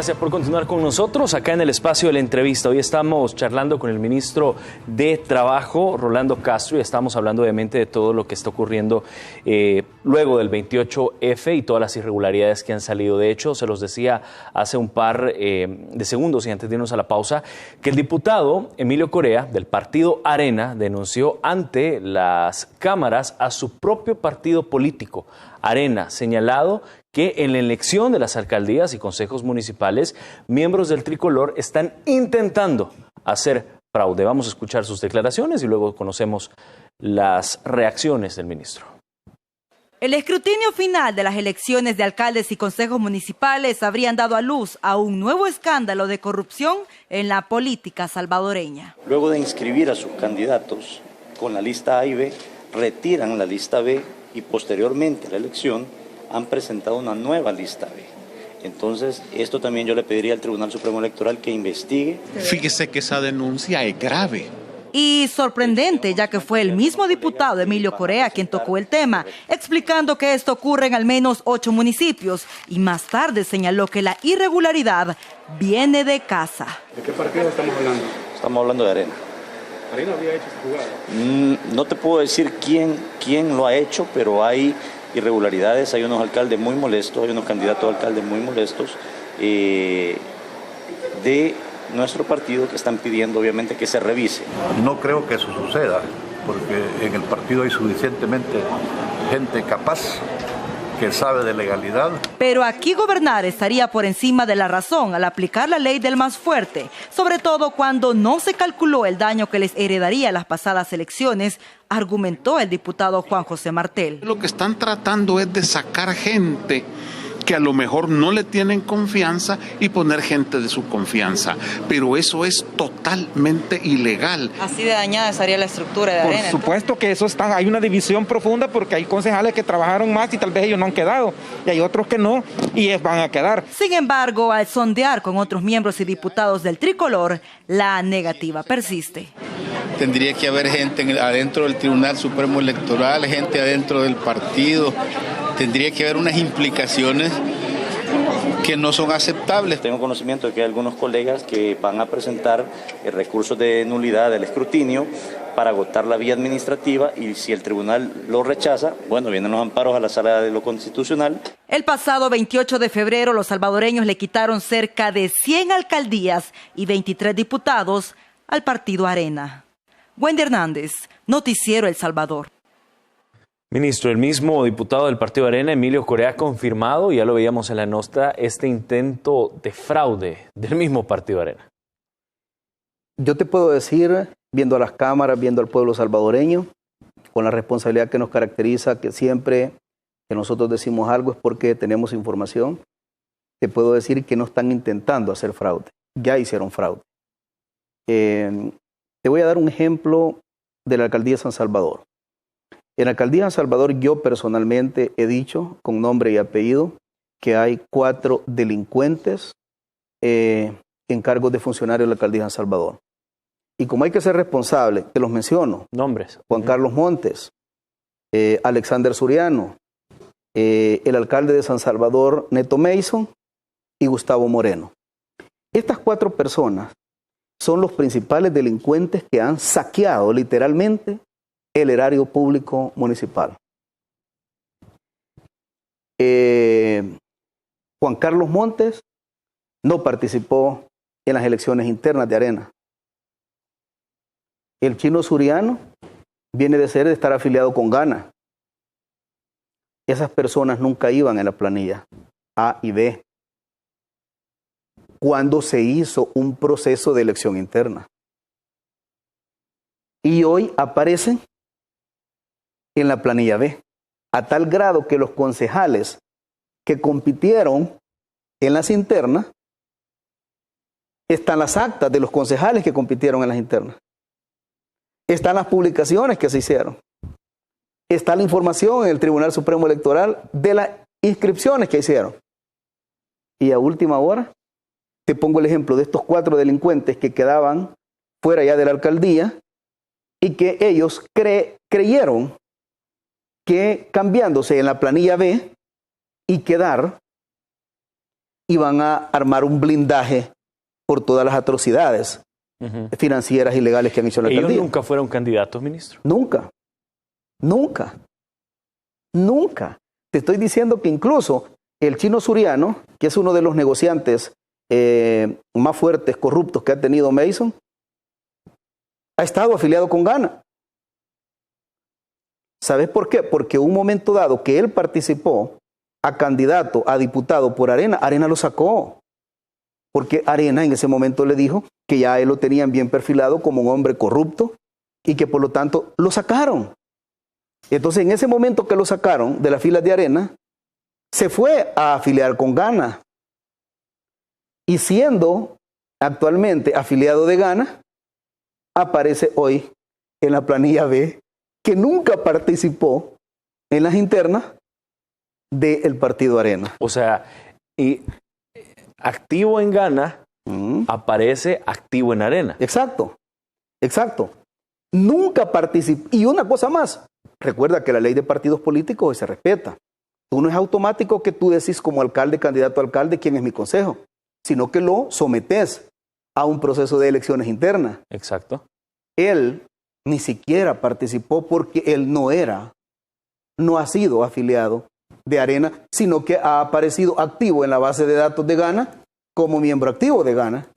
gracias por continuar con nosotros acá en el espacio de la entrevista. Hoy estamos charlando con el ministro de Trabajo, Rolando Castro, y estamos hablando obviamente de todo lo que está ocurriendo luego del 28F y todas las irregularidades que han salido. De hecho, se los decía hace un par de segundos y antes de irnos a la pausa, que el diputado Emilio Corea del partido Arena denunció ante las cámaras a su propio partido político, Arena, señalado que en la elección de las alcaldías y consejos municipales, miembros del tricolor están intentando hacer fraude. Vamos a escuchar sus declaraciones y luego conocemos las reacciones del ministro. El escrutinio final de las elecciones de alcaldes y consejos municipales habrían dado a luz a un nuevo escándalo de corrupción en la política salvadoreña. Luego de inscribir a sus candidatos con la lista A y B, retiran la lista B y posteriormente a la elección han presentado una nueva lista B. Entonces, esto también yo le pediría al Tribunal Supremo Electoral que investigue. Fíjese que esa denuncia es grave. Y sorprendente, ya que fue el mismo diputado Emilio Corea quien tocó el tema, explicando que esto ocurre en al menos 8 municipios y más tarde señaló que la irregularidad viene de casa. ¿De qué partido estamos hablando? Estamos hablando de Arena. ¿Arena había hecho esta jugada? No te puedo decir quién lo ha hecho, pero hay irregularidades, hay unos alcaldes muy molestos, hay unos candidatos a alcaldes muy molestos de nuestro partido que están pidiendo obviamente que se revise. No creo que eso suceda, porque en el partido hay suficientemente gente capaz que sabe de legalidad. Pero aquí gobernar estaría por encima de la razón al aplicar la ley del más fuerte, sobre todo cuando no se calculó el daño que les heredaría las pasadas elecciones, argumentó el diputado Juan José Martel. Lo que están tratando es de sacar gente que a lo mejor no le tienen confianza y poner gente de su confianza, pero eso es totalmente ilegal. Así de dañada estaría la estructura de Arena. Por supuesto que eso está, hay una división profunda porque hay concejales que trabajaron más y tal vez ellos no han quedado, y hay otros que no, y van a quedar. Sin embargo, al sondear con otros miembros y diputados del tricolor, la negativa persiste. Tendría que haber gente adentro del Tribunal Supremo Electoral, gente adentro del partido. Tendría que haber unas implicaciones que no son aceptables. Tengo conocimiento de que hay algunos colegas que van a presentar recursos de nulidad del escrutinio para agotar la vía administrativa y si el tribunal lo rechaza, bueno, vienen los amparos a la Sala de lo Constitucional. El pasado 28 de febrero los salvadoreños le quitaron cerca de 100 alcaldías y 23 diputados al partido Arena. Wendy Hernández, Noticiero El Salvador. Ministro, el mismo diputado del partido Arena, Emilio Corea, ha confirmado, ya lo veíamos en la nota, este intento de fraude del mismo partido Arena. Yo te puedo decir, viendo a las cámaras, viendo al pueblo salvadoreño, con la responsabilidad que nos caracteriza, que siempre que nosotros decimos algo es porque tenemos información, te puedo decir que no están intentando hacer fraude, ya hicieron fraude. Te voy a dar un ejemplo de la alcaldía de San Salvador. En la alcaldía de San Salvador yo personalmente he dicho con nombre y apellido que hay 4 delincuentes en cargos de funcionarios de la alcaldía de San Salvador. Y como hay que ser responsable, te los menciono. Nombres. Juan Carlos Montes, Alexander Suriano, el alcalde de San Salvador, Neto Mason, y Gustavo Moreno. Estas 4 personas son los principales delincuentes que han saqueado literalmente el erario público municipal. Juan Carlos Montes no participó en las elecciones internas de Arena. El chino Suriano viene de estar afiliado con Gana. Esas personas nunca iban en la planilla A y B cuando se hizo un proceso de elección interna. Y hoy aparecen en la planilla B, a tal grado que los concejales que compitieron en las internas, están las actas de los concejales que compitieron en las internas, están las publicaciones que se hicieron, está la información en el Tribunal Supremo Electoral de las inscripciones que hicieron. Y a última hora, te pongo el ejemplo de estos 4 delincuentes que quedaban fuera ya de la alcaldía y que ellos creyeron que cambiándose en la planilla B y quedar y van a armar un blindaje por todas las atrocidades financieras y legales que han hecho en la alcaldía. ¿Ellos nunca fueron candidatos, ministro? Nunca. Nunca. Nunca. Te estoy diciendo que incluso el Chino Suriano, que es uno de los negociantes más fuertes, corruptos que ha tenido Mason, ha estado afiliado con Gana. ¿Sabes por qué? Porque un momento dado que él participó a candidato, a diputado por Arena, Arena lo sacó. Porque Arena en ese momento le dijo que ya él lo tenían bien perfilado como un hombre corrupto y que por lo tanto lo sacaron. Entonces en ese momento que lo sacaron de las filas de Arena, se fue a afiliar con Gana. Y siendo actualmente afiliado de Gana, aparece hoy en la planilla B que nunca participó en las internas del partido Arena. O sea, y activo en Gana, aparece activo en Arena. Exacto, exacto. Nunca participó. Y una cosa más, recuerda que la ley de partidos políticos se respeta. Tú no es automático que tú decís como alcalde, candidato a alcalde, quién es mi consejo, sino que lo sometes a un proceso de elecciones internas. Exacto. Él ni siquiera participó porque él no ha sido afiliado de Arena, sino que ha aparecido activo en la base de datos de Gana como miembro activo de Gana.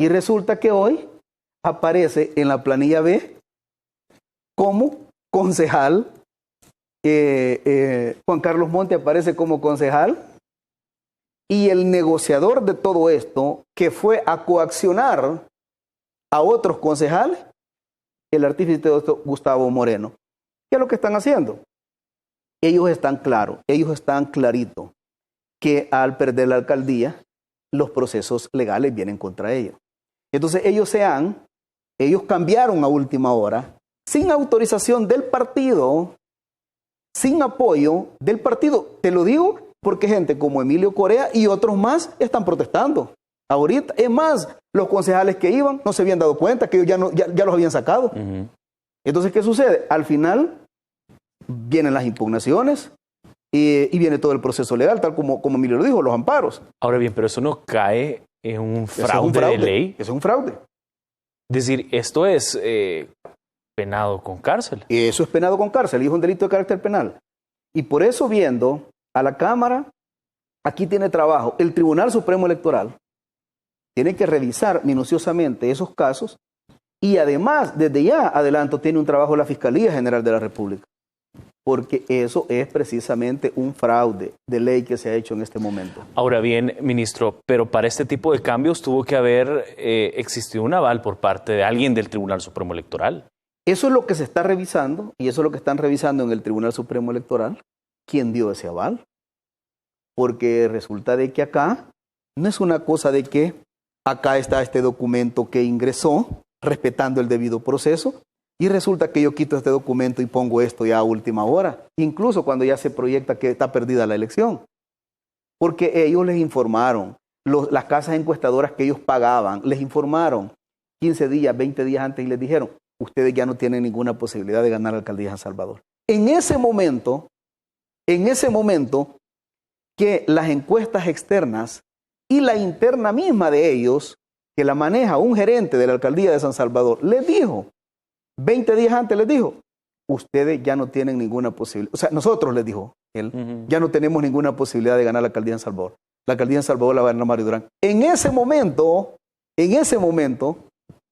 Y resulta que hoy aparece en la planilla B como concejal. Juan Carlos Monte aparece como concejal y el negociador de todo esto, que fue a coaccionar a otros concejales, el artífice de esto, Gustavo Moreno. ¿Qué es lo que están haciendo? Ellos están claros, ellos están claritos que al perder la alcaldía, los procesos legales vienen contra ellos. Entonces ellos cambiaron a última hora, sin autorización del partido, sin apoyo del partido. Te lo digo porque gente como Emilio Corea y otros más están protestando. Ahorita, es más, los concejales que iban no se habían dado cuenta que ellos ya los habían sacado. Entonces, ¿qué sucede? Al final vienen las impugnaciones y viene todo el proceso legal, tal como Emilio lo dijo, los amparos. Ahora bien, pero eso no cae en un fraude de ley. Eso es un fraude. Es decir, esto es penado con cárcel. Eso es penado con cárcel y es un delito de carácter penal. Y por eso, viendo a la Cámara, aquí tiene trabajo el Tribunal Supremo Electoral, tiene que revisar minuciosamente esos casos y además, desde ya adelanto, tiene un trabajo la Fiscalía General de la República, porque eso es precisamente un fraude de ley que se ha hecho en este momento. Ahora bien, ministro, pero para este tipo de cambios tuvo que haber existido un aval por parte de alguien del Tribunal Supremo Electoral. Eso es lo que se está revisando y eso es lo que están revisando en el Tribunal Supremo Electoral. ¿Quién dio ese aval? Porque resulta de que acá no es una cosa de que acá está este documento que ingresó respetando el debido proceso y resulta que yo quito este documento y pongo esto ya a última hora, incluso cuando ya se proyecta que está perdida la elección. Porque ellos les informaron, las casas encuestadoras que ellos pagaban, les informaron 15 días, 20 días antes y les dijeron, ustedes ya no tienen ninguna posibilidad de ganar la alcaldía de San Salvador. En ese momento que las encuestas externas y la interna misma de ellos, que la maneja un gerente de la alcaldía de San Salvador, les dijo, 20 días antes les dijo, ustedes ya no tienen ninguna posibilidad, o sea, nosotros les dijo él, ya no tenemos ninguna posibilidad de ganar la alcaldía de San Salvador. La alcaldía de San Salvador la va a ganar Mario Durán. En ese momento,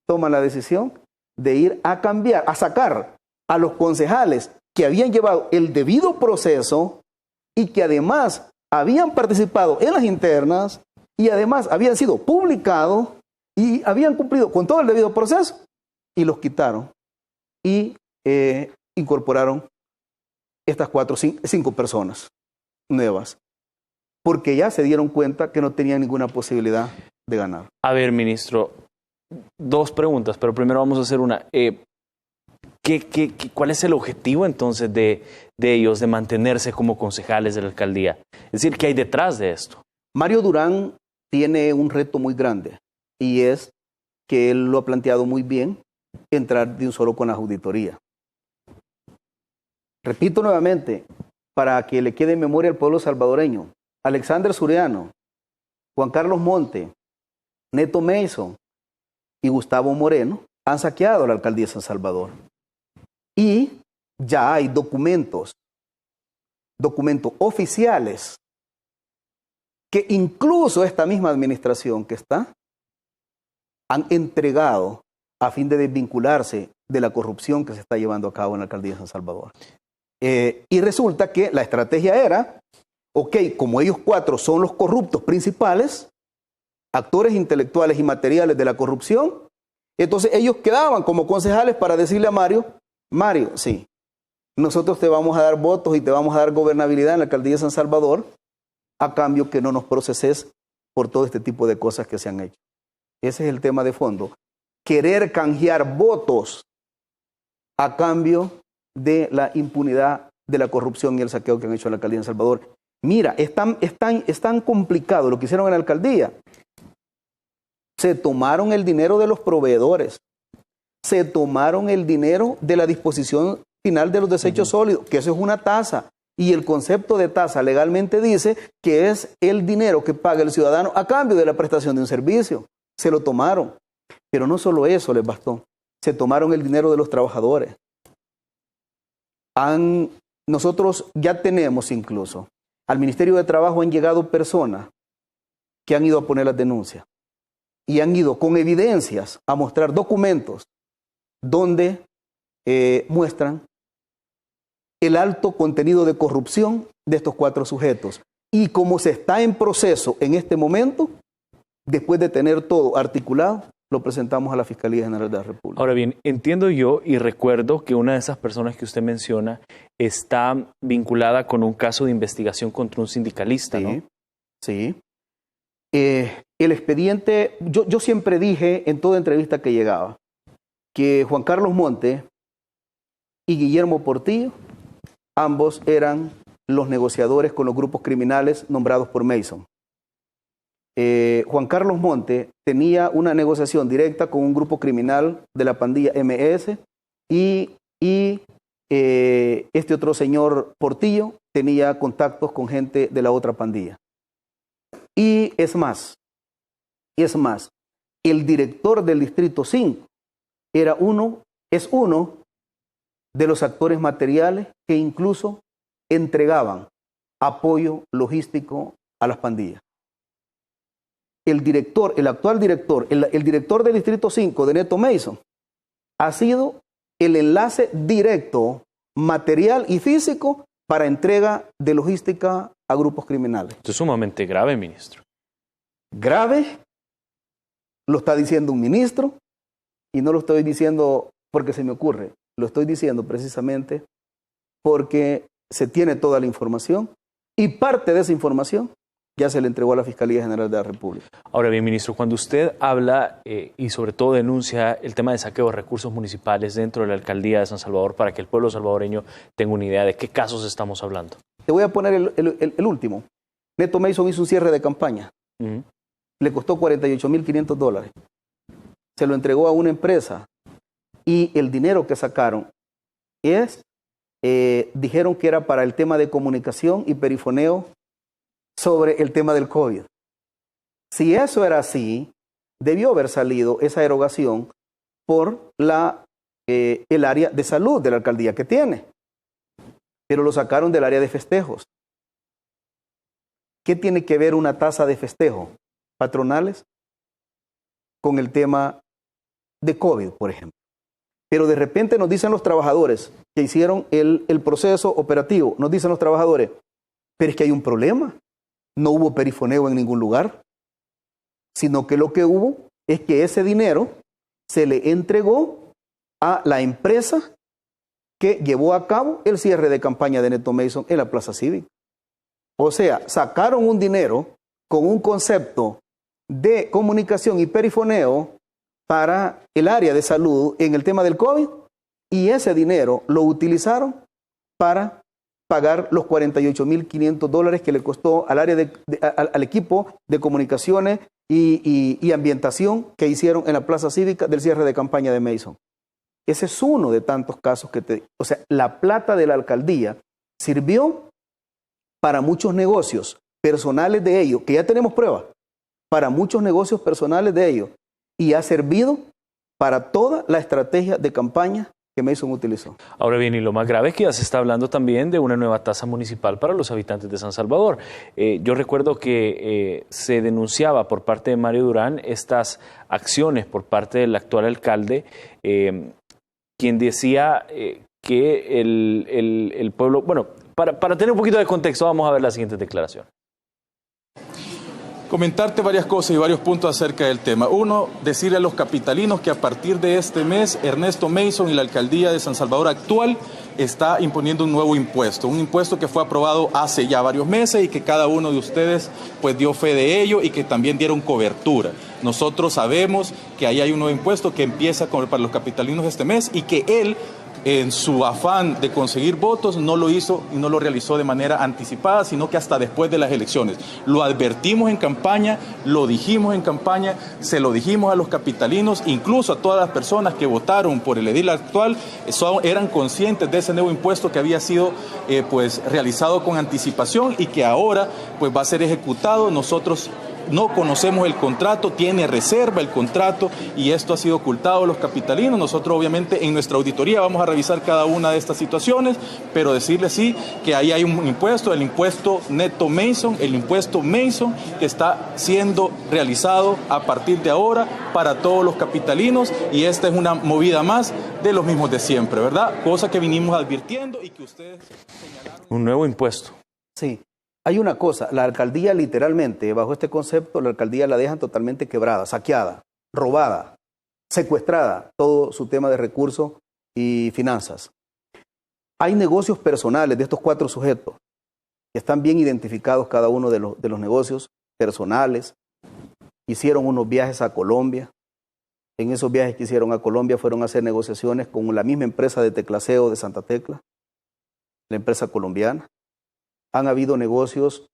toman la decisión de ir a cambiar, a sacar a los concejales que habían llevado el debido proceso y que además habían participado en las internas y además habían sido publicados y habían cumplido con todo el debido proceso y los quitaron y incorporaron estas 5 personas nuevas porque ya se dieron cuenta que no tenían ninguna posibilidad de ganar. A ver, ministro, 2 preguntas, pero primero vamos a hacer una. ¿Cuál es el objetivo entonces de ellos de mantenerse como concejales de la alcaldía? Es decir, ¿qué hay detrás de esto? Mario Durán tiene un reto muy grande y es que él lo ha planteado muy bien, entrar de un solo con la auditoría. Repito nuevamente, para que le quede en memoria al pueblo salvadoreño, Alexander Suriano Juan Carlos Monte, Neto Mason y Gustavo Moreno han saqueado la alcaldía de San Salvador. Y ya hay documentos oficiales que incluso esta misma administración que está han entregado a fin de desvincularse de la corrupción que se está llevando a cabo en la alcaldía de San Salvador. Y resulta que la estrategia era, ok, como ellos 4 son los corruptos principales, actores intelectuales y materiales de la corrupción, entonces ellos quedaban como concejales para decirle a Mario, sí, nosotros te vamos a dar votos y te vamos a dar gobernabilidad en la alcaldía de San Salvador, a cambio que no nos proceses por todo este tipo de cosas que se han hecho. Ese es el tema de fondo. Querer canjear votos a cambio de la impunidad de la corrupción y el saqueo que han hecho en la alcaldía de San Salvador. Mira, es tan complicado lo que hicieron en la alcaldía. Se tomaron el dinero de los proveedores, se tomaron el dinero de la disposición final de los desechos sólidos, que eso es una tasa. Y el concepto de tasa legalmente dice que es el dinero que paga el ciudadano a cambio de la prestación de un servicio. Se lo tomaron. Pero no solo eso les bastó. Se tomaron el dinero de los trabajadores. Nosotros ya tenemos incluso, al Ministerio de Trabajo han llegado personas que han ido a poner las denuncias y han ido con evidencias a mostrar documentos donde muestran el alto contenido de corrupción de estos 4 sujetos. Y como se está en proceso en este momento, después de tener todo articulado, lo presentamos a la Fiscalía General de la República. Ahora bien, entiendo yo y recuerdo que una de esas personas que usted menciona está vinculada con un caso de investigación contra un sindicalista, sí, ¿no? Sí. El expediente, yo siempre dije en toda entrevista que llegaba, que Juan Carlos Monte y Guillermo Portillo, ambos eran los negociadores con los grupos criminales nombrados por Mason. Juan Carlos Monte tenía una negociación directa con un grupo criminal de la pandilla MS y este otro señor Portillo tenía contactos con gente de la otra pandilla. Y es más, el director del Distrito 5 es uno de los actores materiales que incluso entregaban apoyo logístico a las pandillas. El actual director, el director del Distrito 5 de Neto Mason, ha sido el enlace directo, material y físico para entrega de logística a grupos criminales. Esto es sumamente grave, ministro. Grave, lo está diciendo un ministro, y no lo estoy diciendo porque se me ocurre, lo estoy diciendo precisamente porque se tiene toda la información y parte de esa información ya se le entregó a la Fiscalía General de la República. Ahora bien, ministro, cuando usted habla y sobre todo denuncia el tema de saqueo de recursos municipales dentro de la alcaldía de San Salvador, para que el pueblo salvadoreño tenga una idea de qué casos estamos hablando. Te voy a poner el último. Neto Mason hizo un cierre de campaña. Le costó $48,500. Se lo entregó a una empresa y el dinero que sacaron dijeron que era para el tema de comunicación y perifoneo sobre el tema del COVID. Si eso era así, debió haber salido esa erogación por el área de salud de la alcaldía que tiene. Pero lo sacaron del área de festejos. ¿Qué tiene que ver una tasa de festejo patronales con el tema de COVID, por ejemplo? Pero de repente nos dicen los trabajadores que hicieron el proceso operativo, nos dicen los trabajadores, pero es que hay un problema. No hubo perifoneo en ningún lugar, sino que lo que hubo es que ese dinero se le entregó a la empresa que llevó a cabo el cierre de campaña de Neto Mason en la Plaza Cívica. O sea, sacaron un dinero con un concepto de comunicación y perifoneo para el área de salud en el tema del COVID, y ese dinero lo utilizaron para pagar los $48,500 que le costó al área al equipo de comunicaciones y ambientación que hicieron en la Plaza Cívica del cierre de campaña de Mason. Ese es uno de tantos casos o sea, la plata de la alcaldía sirvió para muchos negocios personales de ellos, que ya tenemos pruebas, para muchos negocios personales de ellos y ha servido para toda la estrategia de campaña que Mason utilizó. Ahora bien, y lo más grave es que ya se está hablando también de una nueva tasa municipal para los habitantes de San Salvador. Yo recuerdo que se denunciaba por parte de Mario Durán estas acciones por parte del actual alcalde, quien decía que el pueblo... Bueno, para tener un poquito de contexto, vamos a ver la siguiente declaración. Comentarte varias cosas y varios puntos acerca del tema. Uno, decirle a los capitalinos que a partir de este mes, Ernesto Mason y la alcaldía de San Salvador actual está imponiendo un nuevo impuesto. Un impuesto que fue aprobado hace ya varios meses y que cada uno de ustedes pues dio fe de ello y que también dieron cobertura. Nosotros sabemos que ahí hay un nuevo impuesto que empieza para los capitalinos este mes y que él, en su afán de conseguir votos, no lo hizo y no lo realizó de manera anticipada, sino que hasta después de las elecciones. Lo advertimos en campaña, lo dijimos en campaña, se lo dijimos a los capitalinos, incluso a todas las personas que votaron por el edil actual, eran conscientes de ese nuevo impuesto que había sido realizado con anticipación y que ahora pues va a ser ejecutado. Nosotros no conocemos el contrato, tiene reserva el contrato y esto ha sido ocultado a los capitalinos. Nosotros obviamente en nuestra auditoría vamos a revisar cada una de estas situaciones, pero decirles sí que ahí hay un impuesto, el impuesto neto Mason, el impuesto Mason que está siendo realizado a partir de ahora para todos los capitalinos y esta es una movida más de los mismos de siempre, ¿verdad? Cosa que vinimos advirtiendo y que ustedes señalaron. Un nuevo impuesto. Sí. Hay una cosa, la alcaldía literalmente, bajo este concepto, la alcaldía la dejan totalmente quebrada, saqueada, robada, secuestrada, todo su tema de recursos y finanzas. Hay negocios personales de estos 4 sujetos que están bien identificados cada uno de los negocios personales. Hicieron unos viajes a Colombia. En esos viajes que hicieron a Colombia fueron a hacer negociaciones con la misma empresa de teclaseo de Santa Tecla, la empresa colombiana. Han habido negocios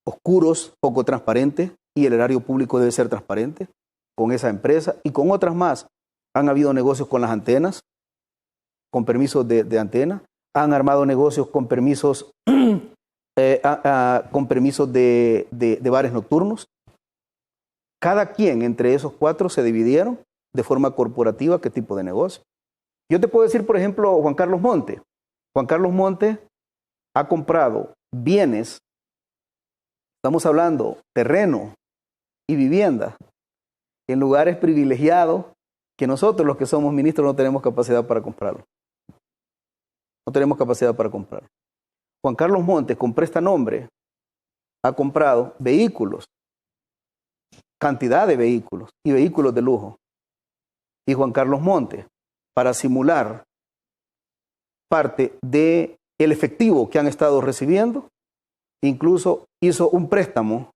oscuros, poco transparentes, y el erario público debe ser transparente con esa empresa y con otras más. Han habido negocios con las antenas, con permisos de antena. Han armado negocios con permisos, con permisos de bares nocturnos. Cada quien entre esos 4 se dividieron de forma corporativa qué tipo de negocio. Yo te puedo decir, por ejemplo, Juan Carlos Monte. Juan Carlos Monte ha comprado bienes, estamos hablando terreno y vivienda, en lugares privilegiados que nosotros los que somos ministros no tenemos capacidad para comprarlo. No tenemos capacidad para comprarlo. Juan Carlos Montes, con prestanombre, ha comprado vehículos, cantidad de vehículos y vehículos de lujo. Y Juan Carlos Montes, para simular parte de el efectivo que han estado recibiendo, incluso hizo un préstamo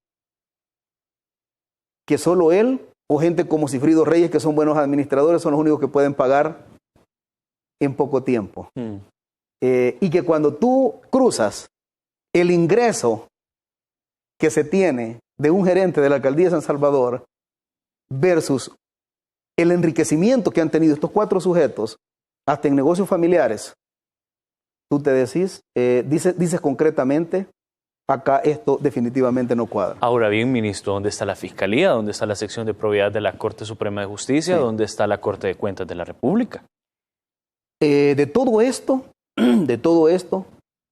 que solo él o gente como Cifrido Reyes, que son buenos administradores, son los únicos que pueden pagar en poco tiempo. Y que cuando tú cruzas el ingreso que se tiene de un gerente de la alcaldía de San Salvador versus el enriquecimiento que han tenido estos 4 sujetos, hasta en negocios familiares, tú te dices concretamente, acá esto definitivamente no cuadra. Ahora bien, ministro, ¿dónde está la Fiscalía? ¿Dónde está la sección de probidad de la Corte Suprema de Justicia? Sí. ¿Dónde está la Corte de Cuentas de la República? De todo esto,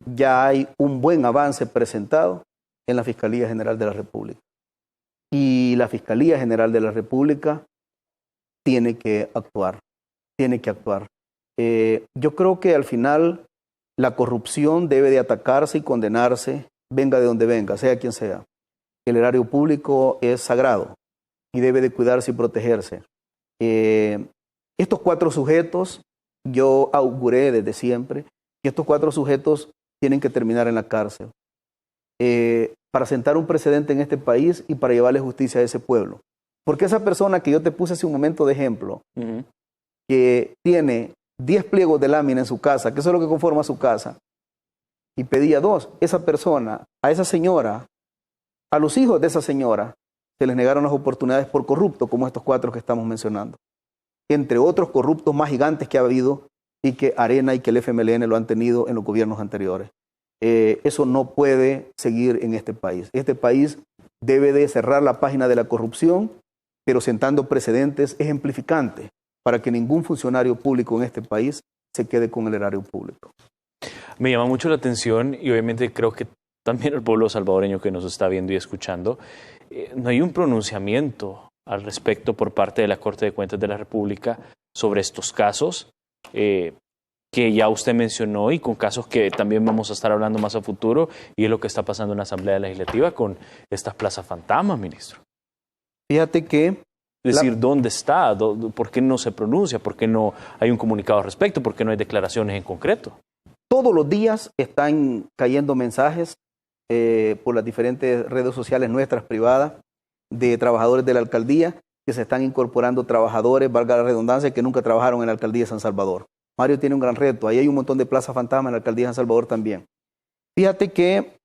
ya hay un buen avance presentado en la Fiscalía General de la República. Y la Fiscalía General de la República tiene que actuar. Yo creo que al final la corrupción debe de atacarse y condenarse, venga de donde venga, sea quien sea. El erario público es sagrado y debe de cuidarse y protegerse. Estos 4 sujetos, yo auguré desde siempre que estos 4 sujetos tienen que terminar en la cárcel para sentar un precedente en este país y para llevarle justicia a ese pueblo. Porque esa persona que yo te puse hace un momento de ejemplo, que tiene 10 pliegos de lámina en su casa, que eso es lo que conforma su casa, y pedía 2, esa persona, a esa señora, a los hijos de esa señora, se les negaron las oportunidades por corrupto, como estos 4 que estamos mencionando. Entre otros corruptos más gigantes que ha habido y que Arena y que el FMLN lo han tenido en los gobiernos anteriores. Eso no puede seguir en este país. Este país debe de cerrar la página de la corrupción, pero sentando precedentes ejemplificantes para que ningún funcionario público en este país se quede con el erario público. Me llama mucho la atención y obviamente creo que también el pueblo salvadoreño que nos está viendo y escuchando, no hay un pronunciamiento al respecto por parte de la Corte de Cuentas de la República sobre estos casos que ya usted mencionó y con casos que también vamos a estar hablando más a futuro, y es lo que está pasando en la Asamblea Legislativa con estas plazas fantasmas, ministro. Fíjate que... Es decir, ¿dónde está? ¿Por qué no se pronuncia? ¿Por qué no hay un comunicado al respecto? ¿Por qué no hay declaraciones en concreto? Todos los días están cayendo mensajes por las diferentes redes sociales nuestras privadas de trabajadores de la alcaldía que se están incorporando trabajadores, valga la redundancia, que nunca trabajaron en la alcaldía de San Salvador. Mario tiene un gran reto. Ahí hay un montón de plazas fantasmas en la alcaldía de San Salvador también. Fíjate que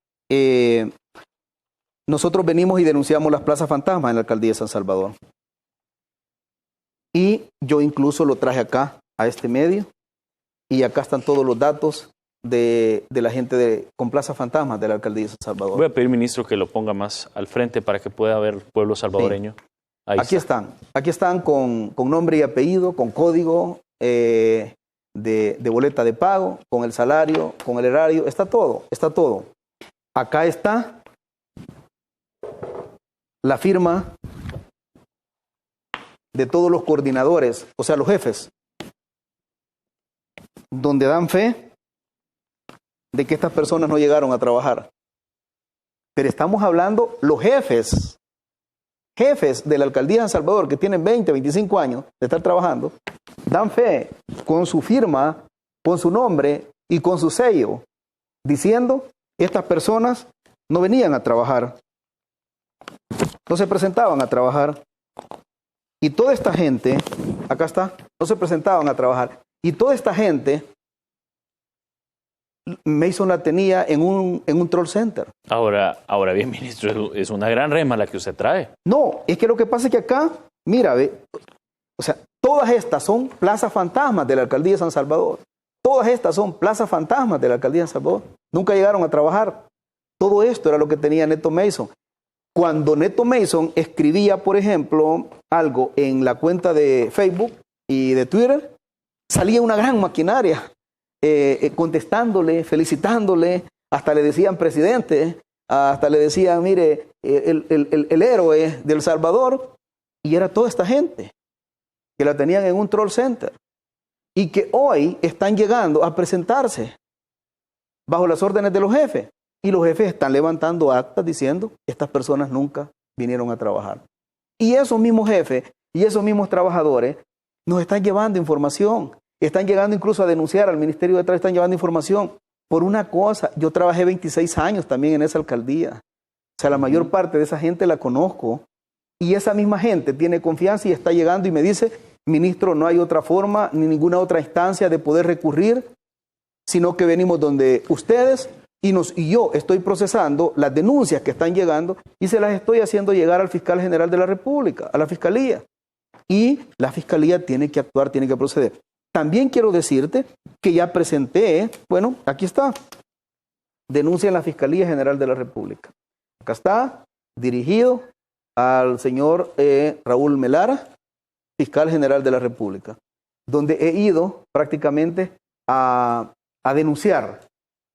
nosotros venimos y denunciamos las plazas fantasmas en la alcaldía de San Salvador. Y yo incluso lo traje acá, a este medio, y acá están todos los datos de la gente con plazas fantasmas de la alcaldía de San Salvador. Voy a pedir, ministro, que lo ponga más al frente para que pueda ver el pueblo salvadoreño. Sí. Aquí están con nombre y apellido, con código de boleta de pago, con el salario, con el erario, está todo. Acá está la firma de todos los coordinadores, o sea, los jefes, donde dan fe de que estas personas no llegaron a trabajar. Pero estamos hablando los jefes de la alcaldía de San Salvador, que tienen 20, 25 años de estar trabajando, dan fe con su firma, con su nombre y con su sello, diciendo que estas personas no venían a trabajar, no se presentaban a trabajar. Y toda esta gente, acá está, no se presentaban a trabajar. Y toda esta gente, Mason la tenía en un troll center. Ahora bien, ministro, es una gran rema la que usted trae. No, es que lo que pasa es que acá, mira, o sea, todas estas son plazas fantasmas de la alcaldía de San Salvador. Todas estas son plazas fantasmas de la alcaldía de San Salvador. Nunca llegaron a trabajar. Todo esto era lo que tenía Neto Mason. Cuando Neto Mason escribía, por ejemplo, algo en la cuenta de Facebook y de Twitter, salía una gran maquinaria contestándole, felicitándole, hasta le decían presidente, hasta le decían, mire, el héroe de El Salvador, y era toda esta gente que la tenían en un troll center y que hoy están llegando a presentarse bajo las órdenes de los jefes. Y los jefes están levantando actas diciendo que estas personas nunca vinieron a trabajar. Y esos mismos jefes y esos mismos trabajadores nos están llevando información. Están llegando incluso a denunciar al Ministerio de Trabajo, están llevando información. Por una cosa, yo trabajé 26 años también en esa alcaldía. O sea, la mayor parte de esa gente la conozco. Y esa misma gente tiene confianza y está llegando y me dice, ministro, no hay otra forma ni ninguna otra instancia de poder recurrir, sino que venimos donde ustedes... Y yo estoy procesando las denuncias que están llegando y se las estoy haciendo llegar al fiscal general de la República, a la Fiscalía. Y la Fiscalía tiene que actuar, tiene que proceder. También quiero decirte que ya presenté, bueno, aquí está, denuncia en la Fiscalía General de la República. Acá está, dirigido al señor Raúl Melara, fiscal general de la República, donde he ido prácticamente a denunciar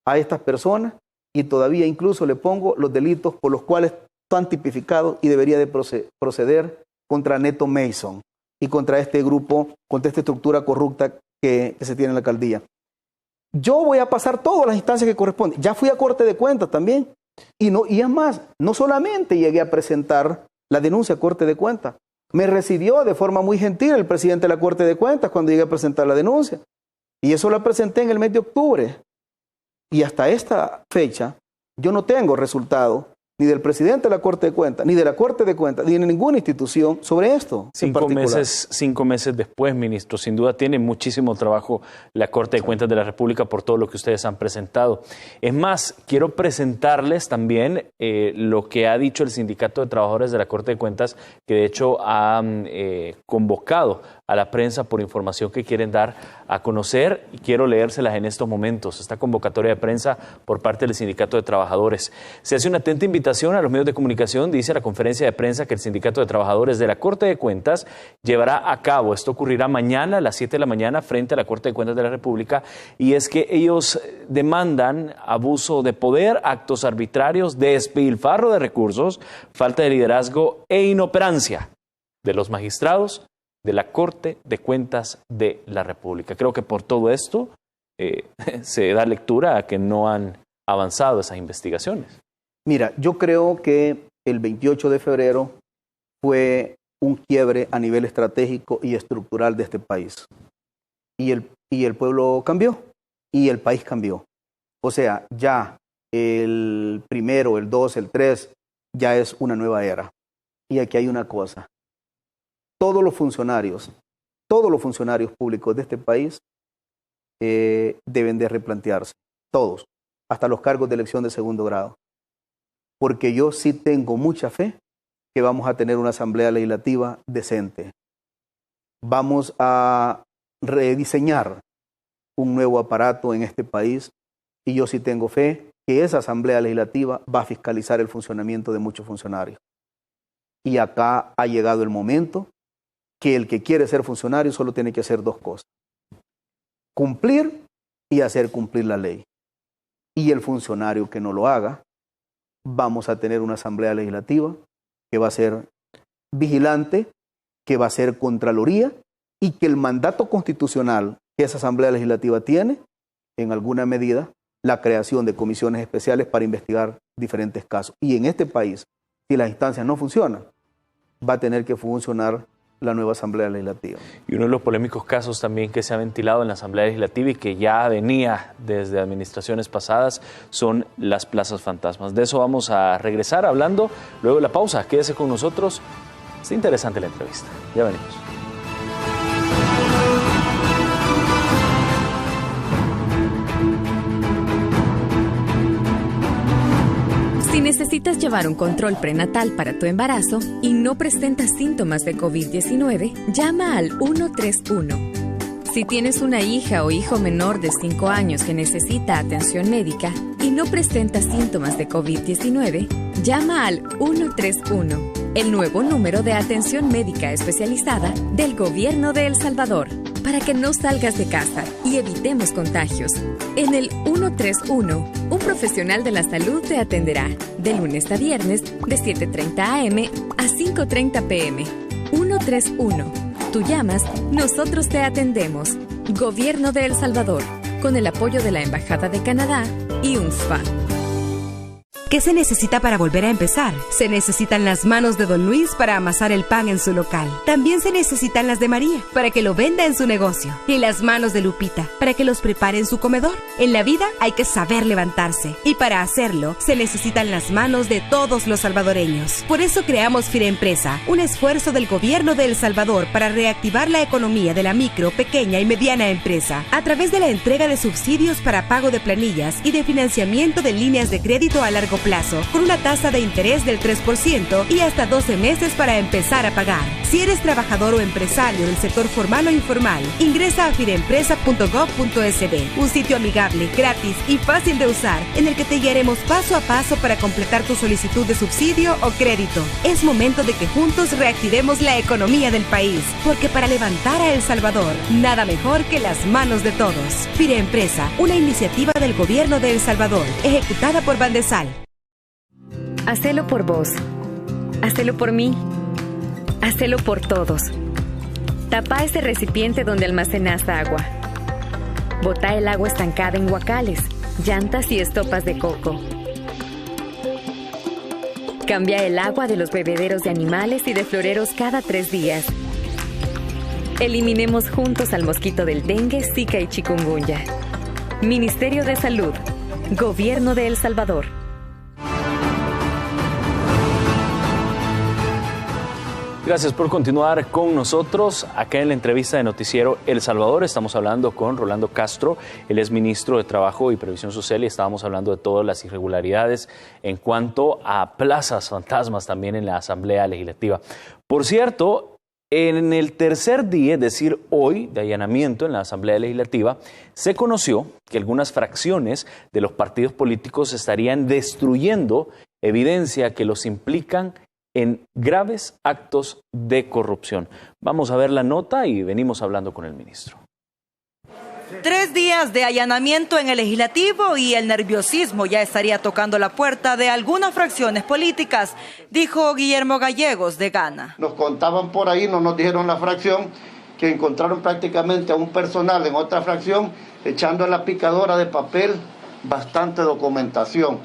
a estas personas y todavía incluso le pongo los delitos por los cuales están tipificados y debería de proceder contra Neto Mason y contra este grupo, contra esta estructura corrupta que se tiene en la alcaldía. Yo voy a pasar todas las instancias que corresponden. Ya fui a Corte de Cuentas también. Y es más, no solamente llegué a presentar la denuncia a Corte de Cuentas, me recibió de forma muy gentil el presidente de la Corte de Cuentas cuando llegué a presentar la denuncia. Y eso la presenté en el mes de octubre. Y hasta esta fecha, yo no tengo resultado ni del presidente de la Corte de Cuentas, ni de la Corte de Cuentas, ni de ninguna institución sobre esto. 5 meses después, ministro, sin duda tiene muchísimo trabajo la Corte de Cuentas de la República por todo lo que ustedes han presentado. Es más, quiero presentarles también lo que ha dicho el Sindicato de Trabajadores de la Corte de Cuentas, que de hecho ha convocado a la prensa por información que quieren dar a conocer, y quiero leérselas en estos momentos. Esta convocatoria de prensa por parte del Sindicato de Trabajadores. Se hace una atenta invitación invitación a los medios de comunicación, dice la conferencia de prensa que el Sindicato de Trabajadores de la Corte de Cuentas llevará a cabo. Esto ocurrirá mañana a las 7 de la mañana frente a la Corte de Cuentas de la República, y es que ellos demandan abuso de poder, actos arbitrarios, despilfarro de recursos, falta de liderazgo e inoperancia de los magistrados de la Corte de Cuentas de la República. Creo que por todo esto se da lectura a que no han avanzado esas investigaciones. Mira, yo creo que el 28 de febrero fue un quiebre a nivel estratégico y estructural de este país. Y el pueblo cambió y el país cambió. O sea, ya el 1, el 2, el 3 ya es una nueva era. Y aquí hay una cosa. Todos los funcionarios públicos de este país deben de replantearse, todos, hasta los cargos de elección de segundo grado. Porque yo sí tengo mucha fe que vamos a tener una asamblea legislativa decente. Vamos a rediseñar un nuevo aparato en este país y yo sí tengo fe que esa asamblea legislativa va a fiscalizar el funcionamiento de muchos funcionarios. Y acá ha llegado el momento que el que quiere ser funcionario solo tiene que hacer dos cosas: cumplir y hacer cumplir la ley. Y el funcionario que no lo haga, vamos a tener una asamblea legislativa que va a ser vigilante, que va a ser contraloría, y que el mandato constitucional que esa asamblea legislativa tiene, en alguna medida, la creación de comisiones especiales para investigar diferentes casos. Y en este país, si las instancias no funcionan, va a tener que funcionar la nueva Asamblea Legislativa. Y uno de los polémicos casos también que se ha ventilado en la Asamblea Legislativa y que ya venía desde administraciones pasadas son las plazas fantasmas. De eso vamos a regresar hablando luego de la pausa. Quédese con nosotros. Está interesante la entrevista. Ya venimos. Si necesitas llevar un control prenatal para tu embarazo y no presentas síntomas de COVID-19, llama al 131. Si tienes una hija o hijo menor de 5 años que necesita atención médica y no presenta síntomas de COVID-19, llama al 131, el nuevo número de atención médica especializada del Gobierno de El Salvador, para que no salgas de casa y evitemos contagios. En el 131, un profesional de la salud te atenderá de lunes a viernes de 7:30 a.m. a 5:30 p.m. 131. Tú llamas, nosotros te atendemos. Gobierno de El Salvador, con el apoyo de la Embajada de Canadá y UNSPA. ¿Qué se necesita para volver a empezar? Se necesitan las manos de Don Luis para amasar el pan en su local. También se necesitan las de María para que lo venda en su negocio. Y las manos de Lupita para que los prepare en su comedor. En la vida hay que saber levantarse. Y para hacerlo, se necesitan las manos de todos los salvadoreños. Por eso creamos Firempresa, un esfuerzo del Gobierno de El Salvador para reactivar la economía de la micro, pequeña y mediana empresa a través de la entrega de subsidios para pago de planillas y de financiamiento de líneas de crédito a largo plazo, con una tasa de interés del 3% y hasta 12 meses para empezar a pagar. Si eres trabajador o empresario del sector formal o informal, ingresa a firempresa.gov.sb, un sitio amigable, gratis y fácil de usar, en el que te guiaremos paso a paso para completar tu solicitud de subsidio o crédito. Es momento de que juntos reactivemos la economía del país, porque para levantar a El Salvador, nada mejor que las manos de todos. Firempresa, una iniciativa del Gobierno de El Salvador, ejecutada por Bandesal. Hacelo por vos. Hacelo por mí. Hacelo por todos. Tapa ese recipiente donde almacenas agua. Botá el agua estancada en guacales, llantas y estopas de coco. Cambia el agua de los bebederos de animales y de floreros cada 3 días. Eliminemos juntos al mosquito del dengue, zika y chikungunya. Ministerio de Salud. Gobierno de El Salvador. Gracias por continuar con nosotros. Acá en la entrevista de Noticiero El Salvador estamos hablando con Rolando Castro. Él es ministro de Trabajo y Previsión Social y estábamos hablando de todas las irregularidades en cuanto a plazas fantasmas también en la Asamblea Legislativa. Por cierto, en el tercer día, es decir, hoy, de allanamiento en la Asamblea Legislativa, se conoció que algunas fracciones de los partidos políticos estarían destruyendo evidencia que los implican en graves actos de corrupción. Vamos a ver la nota y venimos hablando con el ministro. 3 días de allanamiento en el legislativo y el nerviosismo ya estaría tocando la puerta de algunas fracciones políticas, dijo Guillermo Gallegos de Gana. Nos contaban por ahí, no nos dijeron la fracción, que encontraron prácticamente a un personal en otra fracción echando a la picadora de papel bastante documentación,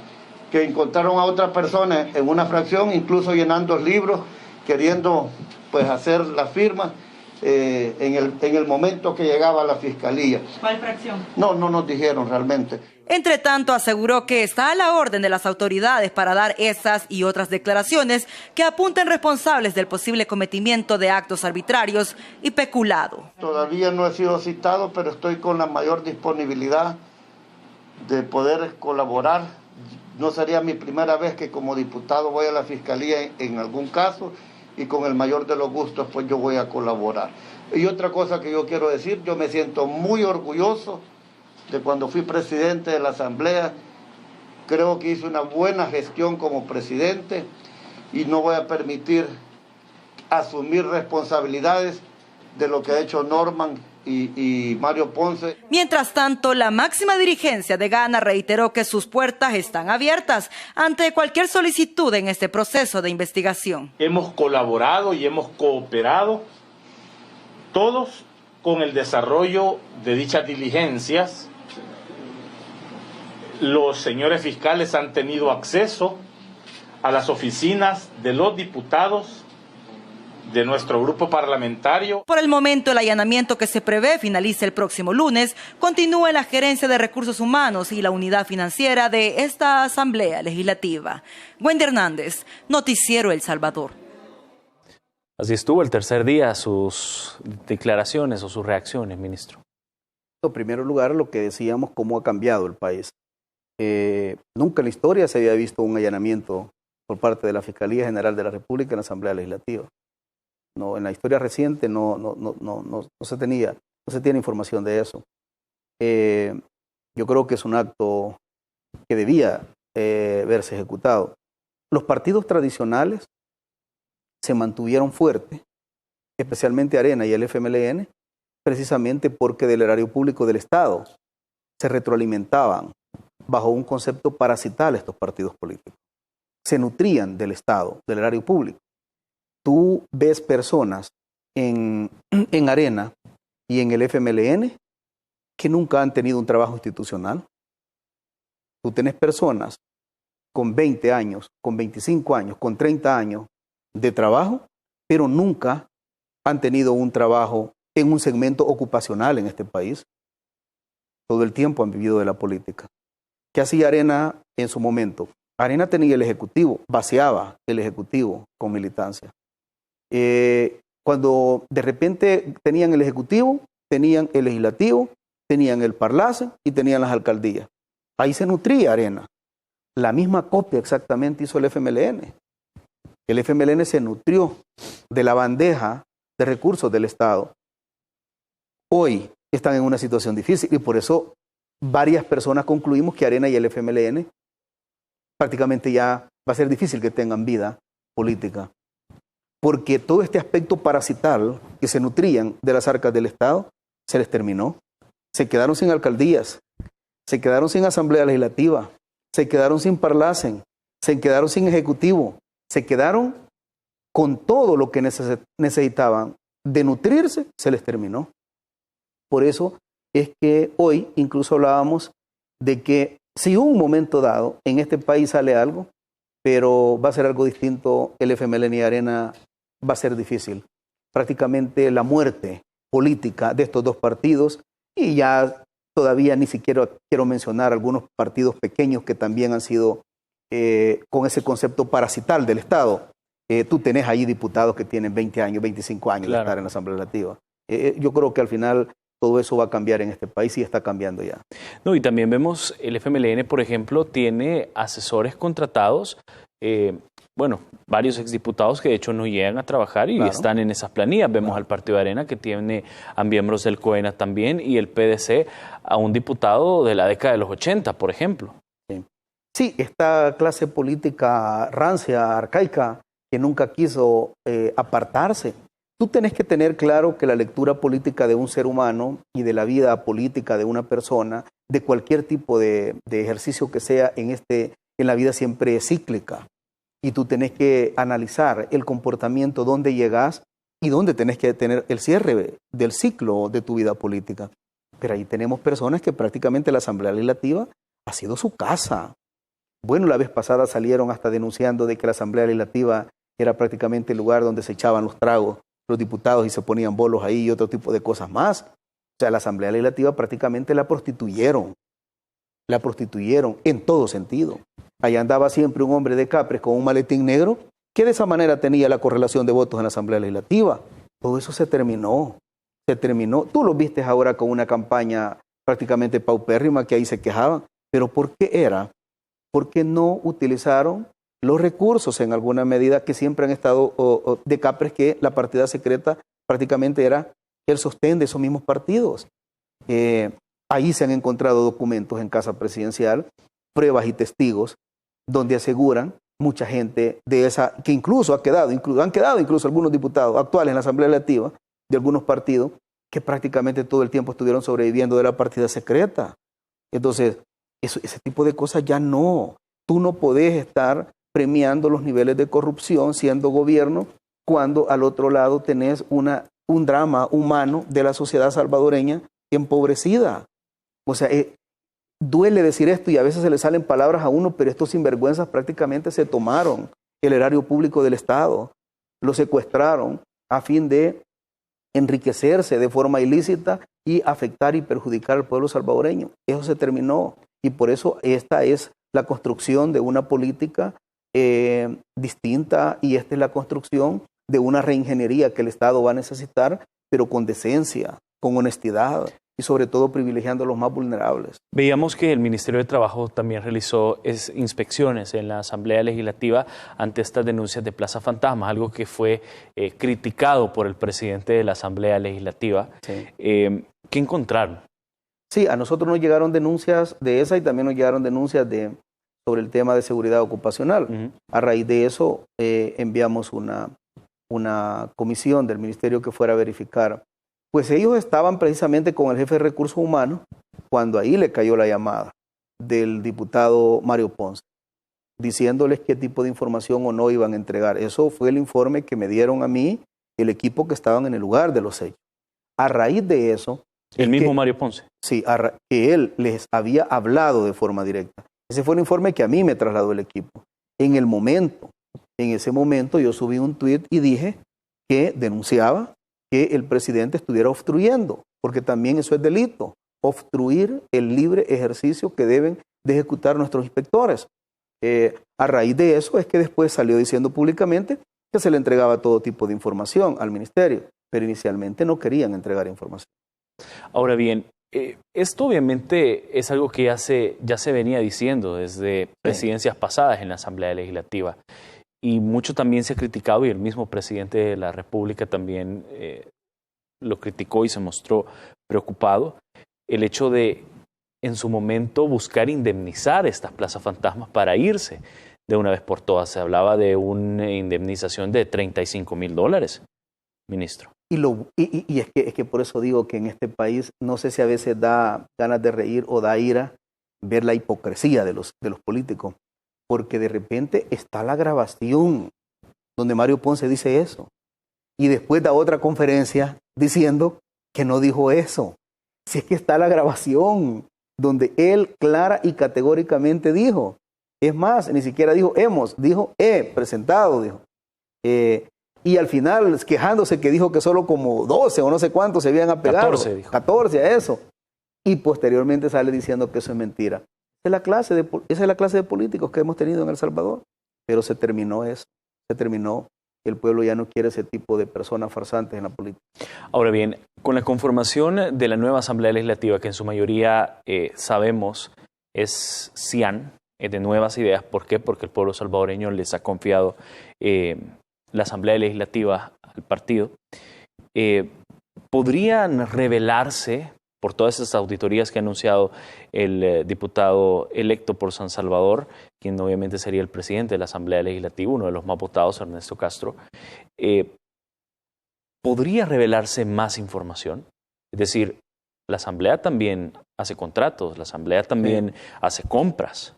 que encontraron a otra persona en una fracción incluso llenando libros, queriendo pues hacer la firma en el momento que llegaba la fiscalía. ¿Cuál fracción? No nos dijeron realmente. Entre tanto, aseguró que está a la orden de las autoridades para dar esas y otras declaraciones que apunten responsables del posible cometimiento de actos arbitrarios y peculado. Todavía no he sido citado, pero estoy con la mayor disponibilidad de poder colaborar. No sería mi primera vez que como diputado voy a la fiscalía en algún caso, y con el mayor de los gustos pues yo voy a colaborar. Y otra cosa que yo quiero decir, yo me siento muy orgulloso de cuando fui presidente de la Asamblea. Creo que hice una buena gestión como presidente y no voy a permitir asumir responsabilidades de lo que ha hecho Norman y Mario Ponce. Mientras tanto, la máxima dirigencia de Gana reiteró que sus puertas están abiertas ante cualquier solicitud en este proceso de investigación. Hemos colaborado y hemos cooperado todos con el desarrollo de dichas diligencias. Los señores fiscales han tenido acceso a las oficinas de los diputados de nuestro grupo parlamentario. Por el momento, el allanamiento que se prevé finaliza el próximo lunes continúa en la Gerencia de Recursos Humanos y la Unidad Financiera de esta Asamblea Legislativa. Wendy Hernández, Noticiero El Salvador. Así estuvo el tercer día, sus declaraciones o sus reacciones, ministro. En primer lugar, lo que decíamos, cómo ha cambiado el país. Nunca en la historia se había visto un allanamiento por parte de la Fiscalía General de la República en la Asamblea Legislativa. No, en la historia reciente no se tiene información de eso. Yo creo que es un acto que debía verse ejecutado. Los partidos tradicionales se mantuvieron fuertes, especialmente Arena y el FMLN, precisamente porque del erario público del Estado se retroalimentaban bajo un concepto parasital estos partidos políticos. Se nutrían del Estado, del erario público. Tú ves personas en Arena y en el FMLN que nunca han tenido un trabajo institucional. Tú tienes personas con 20 años, con 25 años, con 30 años de trabajo, pero nunca han tenido un trabajo en un segmento ocupacional en este país. Todo el tiempo han vivido de la política. ¿Qué hacía Arena en su momento? Arena tenía el Ejecutivo, vaciaba el Ejecutivo con militancia. Cuando de repente tenían el Ejecutivo, tenían el Legislativo, tenían el Parlacen y tenían las alcaldías. Ahí se nutría Arena. La misma copia exactamente hizo el FMLN. El FMLN se nutrió de la bandeja de recursos del Estado. Hoy están en una situación difícil y por eso varias personas concluimos que Arena y el FMLN prácticamente ya va a ser difícil que tengan vida política. Porque todo este aspecto parasital que se nutrían de las arcas del Estado se les terminó. Se quedaron sin alcaldías, se quedaron sin asamblea legislativa, se quedaron sin Parlacen, se quedaron sin ejecutivo, se quedaron con todo lo que necesitaban de nutrirse, se les terminó. Por eso es que hoy incluso hablábamos de que si un momento dado en este país sale algo, pero va a ser algo distinto, el FMLN y Arena va a ser difícil. Prácticamente la muerte política de estos dos partidos, y ya todavía ni siquiera quiero mencionar algunos partidos pequeños que también han sido con ese concepto parasital del Estado. Tú tenés ahí diputados que tienen 20 años, 25 años de estar en la Asamblea Legislativa. Yo creo que al final todo eso va a cambiar en este país y está cambiando ya. No, y también vemos el FMLN, por ejemplo, tiene asesores contratados, varios exdiputados que de hecho no llegan a trabajar y están en esas planillas. Vemos al Partido de Arena que tiene a miembros del COENA también y el PDC a un diputado de la década de los 80, por ejemplo. Sí, esta clase política rancia, arcaica, que nunca quiso apartarse. Tú tenés que tener claro que la lectura política de un ser humano y de la vida política de una persona, de cualquier tipo de ejercicio que sea en la vida, siempre es cíclica. Y tú tenés que analizar el comportamiento, dónde llegás y dónde tenés que tener el cierre del ciclo de tu vida política. Pero ahí tenemos personas que prácticamente la Asamblea Legislativa ha sido su casa. Bueno, la vez pasada salieron hasta denunciando de que la Asamblea Legislativa era prácticamente el lugar donde se echaban los tragos los diputados y se ponían bolos ahí y otro tipo de cosas más. O sea, la Asamblea Legislativa prácticamente la prostituyeron en todo sentido. Allá andaba siempre un hombre de Capres con un maletín negro que de esa manera tenía la correlación de votos en la Asamblea Legislativa. Todo eso se terminó. Tú lo viste ahora con una campaña prácticamente paupérrima que ahí se quejaban. ¿Pero por qué era? Porque no utilizaron los recursos en alguna medida que siempre han estado de Capres, que la partida secreta prácticamente era el sostén de esos mismos partidos. Ahí se han encontrado documentos en Casa Presidencial, pruebas y testigos, donde aseguran mucha gente de esa, que incluso han quedado incluso algunos diputados actuales en la Asamblea Legislativa de algunos partidos, que prácticamente todo el tiempo estuvieron sobreviviendo de la partida secreta. Entonces, ese tipo de cosas ya no. Tú no podés estar premiando los niveles de corrupción siendo gobierno cuando al otro lado tenés un drama humano de la sociedad salvadoreña empobrecida. O sea, duele decir esto y a veces se le salen palabras a uno, pero estos sinvergüenzas prácticamente se tomaron el erario público del Estado, lo secuestraron a fin de enriquecerse de forma ilícita y afectar y perjudicar al pueblo salvadoreño. Eso se terminó y por eso esta es la construcción de una política distinta y esta es la construcción de una reingeniería que el Estado va a necesitar, pero con decencia, con honestidad y sobre todo privilegiando a los más vulnerables. Veíamos que el Ministerio de Trabajo también realizó inspecciones en la Asamblea Legislativa ante estas denuncias de Plaza Fantasma, algo que fue criticado por el presidente de la Asamblea Legislativa. Sí. ¿Qué encontraron? Sí, a nosotros nos llegaron denuncias de esa y también nos llegaron denuncias sobre el tema de seguridad ocupacional. A raíz de eso enviamos una comisión del ministerio que fuera a verificar. Pues ellos estaban precisamente con el jefe de recursos humanos cuando ahí le cayó la llamada del diputado Mario Ponce, diciéndoles qué tipo de información o no iban a entregar. Eso fue el informe que me dieron a mí el equipo que estaban en el lugar de los hechos. A raíz de eso... ¿El mismo Mario Ponce? Sí, que él les había hablado de forma directa. Ese fue el informe que a mí me trasladó el equipo. En ese momento yo subí un tuit y dije que denunciaba que el presidente estuviera obstruyendo, porque también eso es delito, obstruir el libre ejercicio que deben de ejecutar nuestros inspectores. A raíz de eso es que después salió diciendo públicamente que se le entregaba todo tipo de información al ministerio, pero inicialmente no querían entregar información. Ahora bien, esto obviamente es algo que ya se venía diciendo desde presidencias pasadas en la Asamblea Legislativa. Y mucho también se ha criticado y el mismo presidente de la República también lo criticó y se mostró preocupado. El hecho de, en su momento, buscar indemnizar estas plazas fantasmas para irse de una vez por todas. Se hablaba de una indemnización de $35,000, ministro. Y es que por eso digo que en este país, no sé si a veces da ganas de reír o da ira ver la hipocresía de los políticos. Porque de repente está la grabación donde Mario Ponce dice eso. Y después da otra conferencia diciendo que no dijo eso. Si es que está la grabación donde él clara y categóricamente dijo. Es más, ni siquiera dijo dijo presentado, dijo. Y al final quejándose que dijo que solo como 12 o no sé cuántos se habían apegado. 14 dijo. 14 a eso. Y posteriormente sale diciendo que eso es mentira. Esa es la clase de políticos que hemos tenido en El Salvador. Pero se terminó eso. Se terminó. El pueblo ya no quiere ese tipo de personas farsantes en la política. Ahora bien, con la conformación de la nueva Asamblea Legislativa, que en su mayoría sabemos es cian, es de nuevas ideas. ¿Por qué? Porque el pueblo salvadoreño les ha confiado la Asamblea Legislativa al partido. ¿Podrían revelarse por todas esas auditorías que ha anunciado el diputado electo por San Salvador, quien obviamente sería el presidente de la Asamblea Legislativa, uno de los más votados, Ernesto Castro, ¿podría revelarse más información? Es decir, la Asamblea también hace contratos, la Asamblea también hace compras,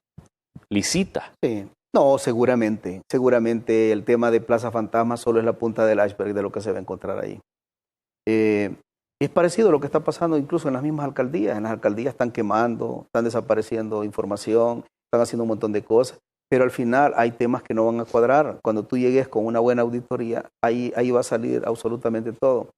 licita. Sí. No, seguramente. Seguramente el tema de Plaza Fantasma solo es la punta del iceberg de lo que se va a encontrar ahí. Es parecido a lo que está pasando incluso en las mismas alcaldías. En las alcaldías están quemando, están desapareciendo información, están haciendo un montón de cosas, pero al final hay temas que no van a cuadrar. Cuando tú llegues con una buena auditoría, ahí va a salir absolutamente todo.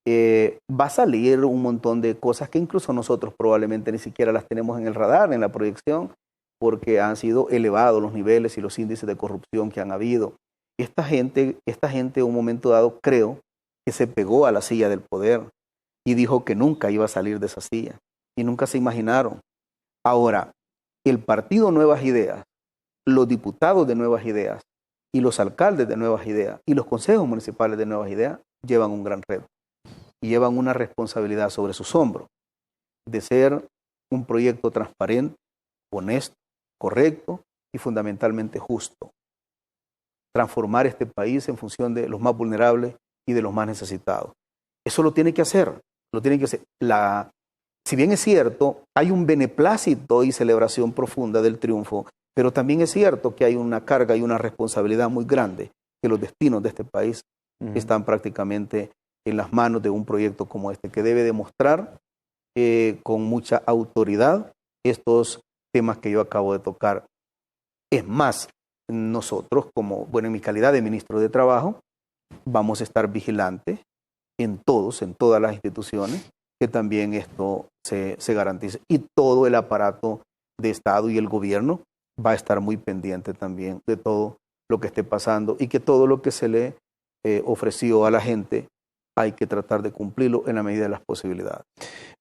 Va a salir un montón de cosas que incluso nosotros probablemente ni siquiera las tenemos en el radar, en la proyección, porque han sido elevados los niveles y los índices de corrupción que han habido. Esta gente en un momento dado, creo, que se pegó a la silla del poder y dijo que nunca iba a salir de esa silla y nunca se imaginaron. Ahora, el partido Nuevas Ideas, los diputados de Nuevas Ideas y los alcaldes de Nuevas Ideas y los consejos municipales de Nuevas Ideas llevan un gran reto y llevan una responsabilidad sobre sus hombros de ser un proyecto transparente, honesto, correcto y fundamentalmente justo. Transformar este país en función de los más vulnerables y de los más necesitados. Eso lo tiene que hacer. Lo tiene que hacer. Si bien es cierto, hay un beneplácito y celebración profunda del triunfo, pero también es cierto que hay una carga y una responsabilidad muy grande, que los destinos de este país están prácticamente en las manos de un proyecto como este, que debe demostrar con mucha autoridad estos temas que yo acabo de tocar. Es más, nosotros, en mi calidad de ministro de Trabajo, vamos a estar vigilantes en todas las instituciones, que también esto se garantice. Y todo el aparato de Estado y el gobierno va a estar muy pendiente también de todo lo que esté pasando y que todo lo que se le ofreció a la gente hay que tratar de cumplirlo en la medida de las posibilidades.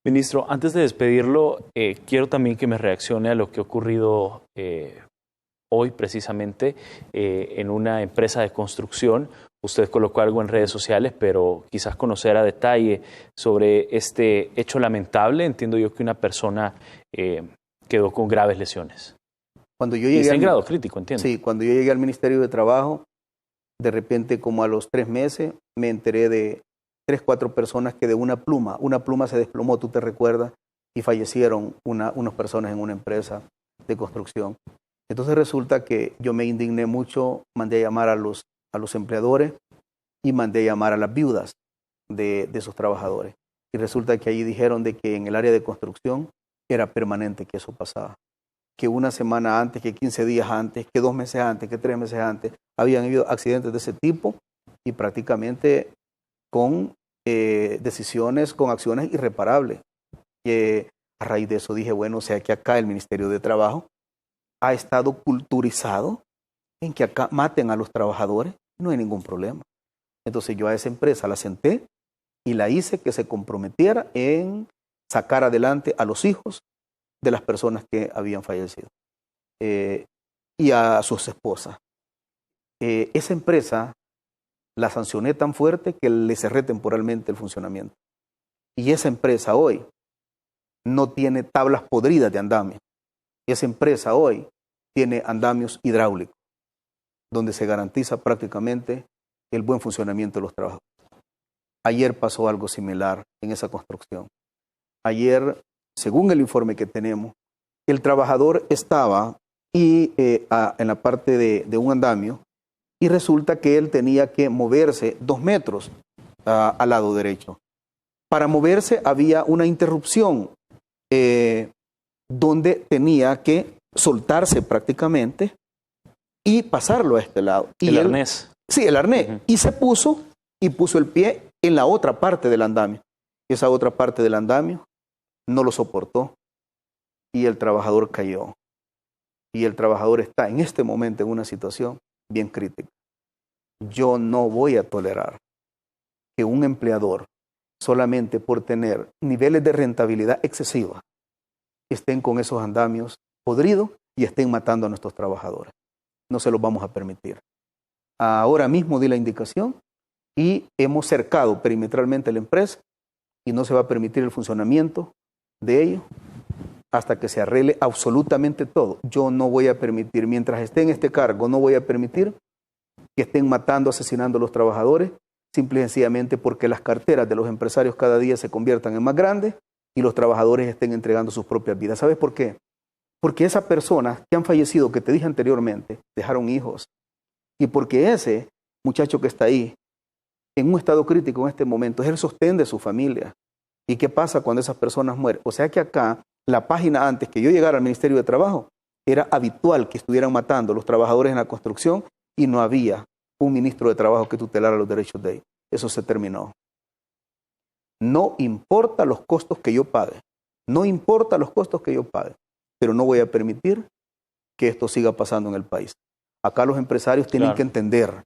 Ministro, antes de despedirlo, quiero también que me reaccione a lo que ha ocurrido hoy precisamente en una empresa de construcción. Usted colocó algo en redes sociales, pero quizás conocer a detalle sobre este hecho lamentable. Entiendo yo que una persona quedó con graves lesiones. Cuando yo llegué en grado crítico, entiendo. Sí, cuando yo llegué al Ministerio de Trabajo, de repente como a los 3 meses me enteré de 3, 4 personas que de una pluma se desplomó, tú te recuerdas, y fallecieron unas personas en una empresa de construcción. Entonces resulta que yo me indigné mucho, mandé a llamar a los empleadores y mandé a llamar a las viudas de esos trabajadores. Y resulta que ahí dijeron de que en el área de construcción era permanente que eso pasaba. Que una semana antes, que 15 días antes, que 2 meses antes, que 3 meses antes, habían habido accidentes de ese tipo y prácticamente con decisiones, con acciones irreparables. A raíz de eso dije, bueno, o sea que acá el Ministerio de Trabajo ha estado culturizado en que acá maten a los trabajadores, no hay ningún problema. Entonces yo a esa empresa la senté y la hice que se comprometiera en sacar adelante a los hijos de las personas que habían fallecido y a sus esposas. Esa empresa la sancioné tan fuerte que le cerré temporalmente el funcionamiento. Y esa empresa hoy no tiene tablas podridas de andamio. Esa empresa hoy tiene andamios hidráulicos, donde se garantiza prácticamente el buen funcionamiento de los trabajadores. Ayer pasó algo similar en esa construcción. Ayer, según el informe que tenemos, el trabajador estaba en la parte de un andamio y resulta que él tenía que moverse 2 metros al lado derecho. Para moverse había una interrupción donde tenía que soltarse prácticamente y pasarlo a este lado. El arnés. Sí, el arnés. Y se puso el pie en la otra parte del andamio. Esa otra parte del andamio no lo soportó y el trabajador cayó. Y el trabajador está en este momento en una situación bien crítica. Yo no voy a tolerar que un empleador, solamente por tener niveles de rentabilidad excesiva, estén con esos andamios podridos y estén matando a nuestros trabajadores. No se los vamos a permitir. Ahora mismo di la indicación y hemos cercado perimetralmente la empresa y no se va a permitir el funcionamiento de ello hasta que se arregle absolutamente todo. Yo no voy a permitir, mientras esté en este cargo, no voy a permitir que estén matando, asesinando a los trabajadores, simple y sencillamente porque las carteras de los empresarios cada día se conviertan en más grandes y los trabajadores estén entregando sus propias vidas. ¿Sabes por qué? Porque esas personas que han fallecido, que te dije anteriormente, dejaron hijos. Y porque ese muchacho que está ahí, en un estado crítico en este momento, es el sostén de su familia. ¿Y qué pasa cuando esas personas mueren? O sea que acá, la página antes que yo llegara al Ministerio de Trabajo, era habitual que estuvieran matando a los trabajadores en la construcción y no había un ministro de Trabajo que tutelara los derechos de ellos. Eso se terminó. No importa los costos que yo pague. No importa los costos que yo pague. Pero no voy a permitir que esto siga pasando en el país. Acá los empresarios tienen que entender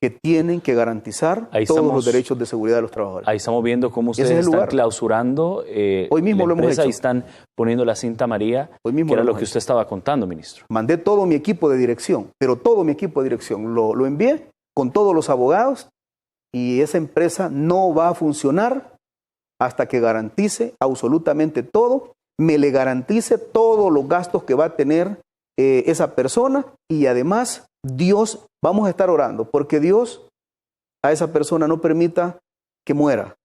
que tienen que garantizar todos los derechos de seguridad de los trabajadores. Ahí estamos viendo cómo ustedes están clausurando hoy mismo la lo hemos empresa hecho. Y están poniendo la cinta amarilla, hoy mismo que era lo que usted estaba contando, ministro. Mandé todo mi equipo de dirección, pero todo mi equipo de dirección lo envié con todos los abogados y esa empresa no va a funcionar hasta que garantice absolutamente todo, me le garantice todos los gastos que va a tener esa persona y además Dios, vamos a estar orando porque Dios a esa persona no permita que muera,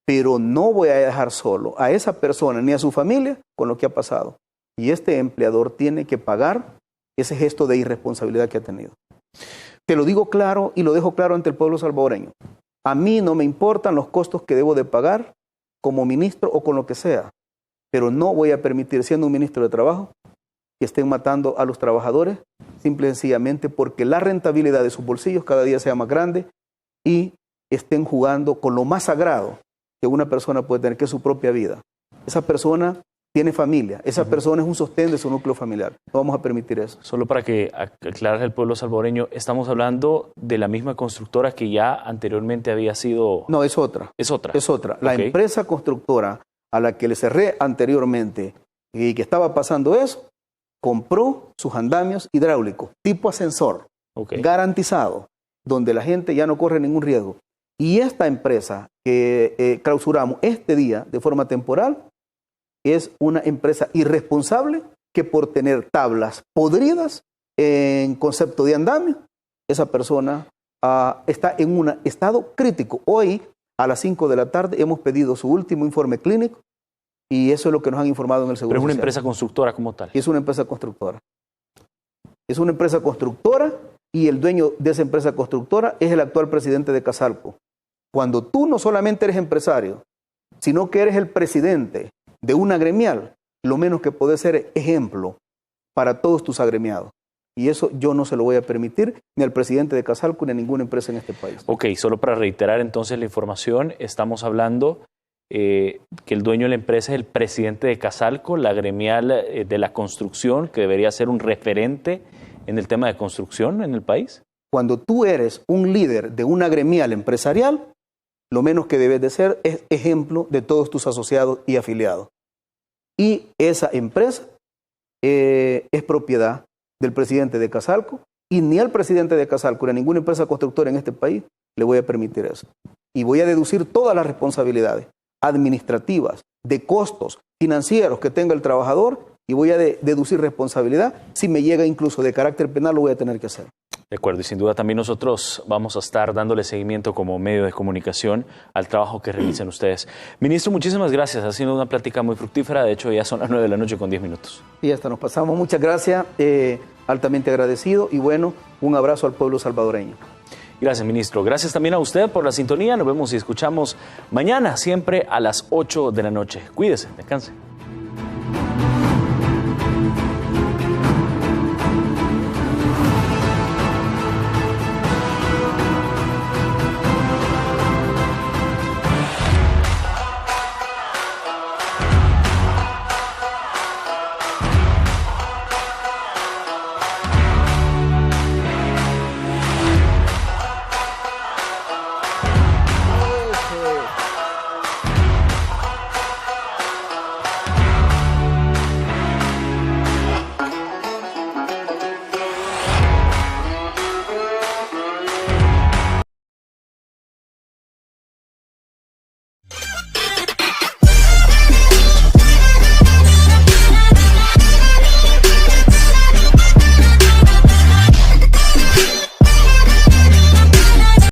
pero no voy a dejar solo a esa persona ni a su familia con lo que ha pasado. Y este empleador tiene que pagar ese gesto de irresponsabilidad que ha tenido. Te lo digo claro y lo dejo claro ante el pueblo salvadoreño. A mí no me importan los costos que debo de pagar como ministro o con lo que sea, pero no voy a permitir, siendo un ministro de Trabajo, que estén matando a los trabajadores, simple y sencillamente porque la rentabilidad de sus bolsillos cada día sea más grande y estén jugando con lo más sagrado que una persona puede tener, que es su propia vida. Esa persona tiene familia, esa persona es un sostén de su núcleo familiar. No vamos a permitir eso. Solo para que aclare al pueblo salvadoreño, estamos hablando de la misma constructora que ya anteriormente había sido... No, es otra. Es otra. Es otra. La empresa constructora a la que le cerré anteriormente y que estaba pasando eso, compró sus andamios hidráulicos, tipo ascensor, garantizado, donde la gente ya no corre ningún riesgo. Y esta empresa que clausuramos este día de forma temporal es una empresa irresponsable que por tener tablas podridas en concepto de andamio, esa persona está en un estado crítico. Hoy, a las 5 de la tarde, hemos pedido su último informe clínico y eso es lo que nos han informado en el Seguro Social. Pero es una Social. empresa constructora como tal. Es una empresa constructora. Es una empresa constructora y el dueño de esa empresa constructora es el actual presidente de Casalco. Cuando tú no solamente eres empresario, sino que eres el presidente de una gremial, lo menos que puede ser ejemplo para todos tus agremiados. Y eso yo no se lo voy a permitir ni al presidente de Casalco ni a ninguna empresa en este país. Ok, solo para reiterar entonces la información, estamos hablando que el dueño de la empresa es el presidente de Casalco, la gremial de la construcción, que debería ser un referente en el tema de construcción en el país. Cuando tú eres un líder de una gremial empresarial, lo menos que debes de ser es ejemplo de todos tus asociados y afiliados. Y esa empresa es propiedad del presidente de Casalco y ni al presidente de Casalco ni a ninguna empresa constructora en este país le voy a permitir eso. Y voy a deducir todas las responsabilidades administrativas, de costos financieros que tenga el trabajador y voy a deducir responsabilidad. Si me llega incluso de carácter penal, lo voy a tener que hacer. De acuerdo, y sin duda también nosotros vamos a estar dándole seguimiento como medio de comunicación al trabajo que realicen ustedes. Ministro, muchísimas gracias. Ha sido una plática muy fructífera. De hecho, ya son las 9 de la noche con 10 minutos. Y hasta nos pasamos. Muchas gracias. Altamente agradecido y bueno, un abrazo al pueblo salvadoreño. Gracias, ministro. Gracias también a usted por la sintonía. Nos vemos y escuchamos mañana, siempre a las 8 de la noche. Cuídese, descanse.